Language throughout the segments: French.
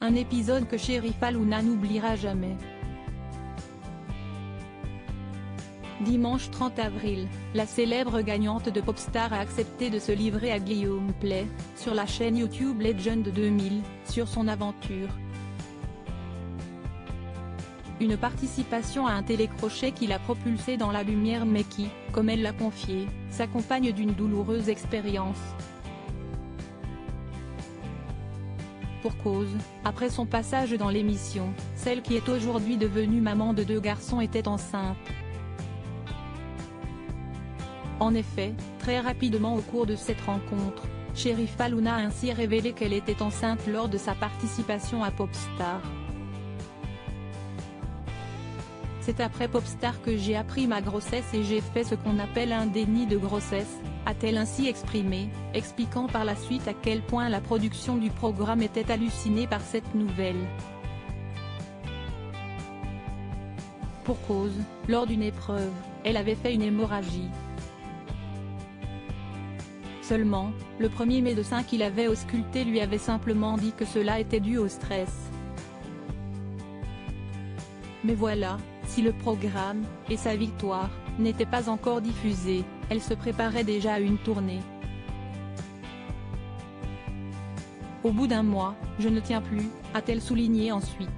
Un épisode que Sherifa Luna n'oubliera jamais. Dimanche 30 avril, la célèbre gagnante de Popstar a accepté de se livrer à Guillaume Play, sur la chaîne YouTube Legend 2000, sur son aventure. Une participation à un télécrochet qui l'a propulsée dans la lumière mais qui, comme elle l'a confié, s'accompagne d'une douloureuse expérience. Pour cause, après son passage dans l'émission, celle qui est aujourd'hui devenue maman de 2 garçons était enceinte. En effet, très rapidement au cours de cette rencontre, Sherifa Luna a ainsi révélé qu'elle était enceinte lors de sa participation à Popstar. C'est après Popstar que j'ai appris ma grossesse et j'ai fait ce qu'on appelle un déni de grossesse, a-t-elle ainsi exprimé, expliquant par la suite à quel point la production du programme était hallucinée par cette nouvelle. Pour cause, lors d'une épreuve, elle avait fait une hémorragie. Seulement, le premier médecin qui l'avait auscultée lui avait simplement dit que cela était dû au stress. Mais voilà, si le programme, et sa victoire, n'étaient pas encore diffusés, elle se préparait déjà à une tournée. Au bout d'1 mois, je ne tiens plus, a-t-elle souligné ensuite.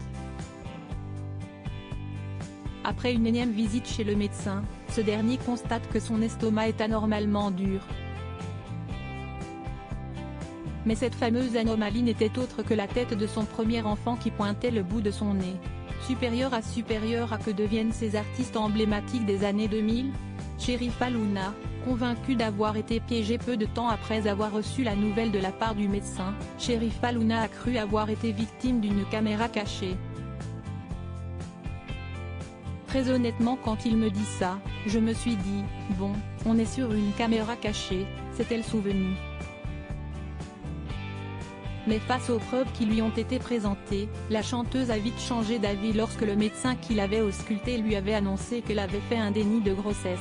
Après une énième visite chez le médecin, ce dernier constate que son estomac est anormalement dur. Mais cette fameuse anomalie n'était autre que la tête de son premier enfant qui pointait le bout de son nez. Supérieur à que deviennent ces artistes emblématiques des années 2000 ? Sherifa Luna, convaincue d'avoir été piégée peu de temps après avoir reçu la nouvelle de la part du médecin, Sherifa Luna a cru avoir été victime d'une caméra cachée. Très honnêtement, quand il me dit ça, je me suis dit, bon, on est sur une caméra cachée, s'est-elle souvenue. Mais face aux preuves qui lui ont été présentées, la chanteuse a vite changé d'avis lorsque le médecin qui l'avait auscultée lui avait annoncé qu'elle avait fait un déni de grossesse.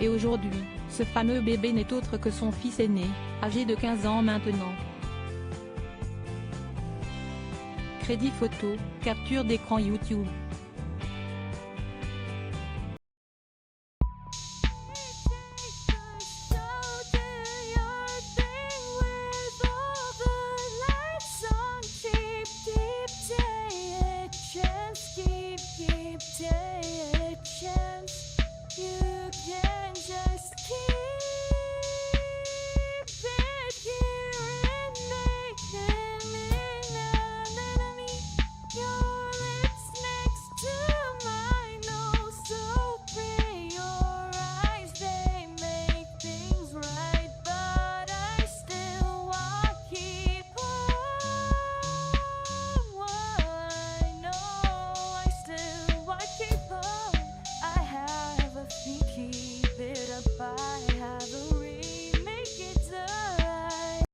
Et aujourd'hui, ce fameux bébé n'est autre que son fils aîné, âgé de 15 ans maintenant. Crédit photo, capture d'écran YouTube.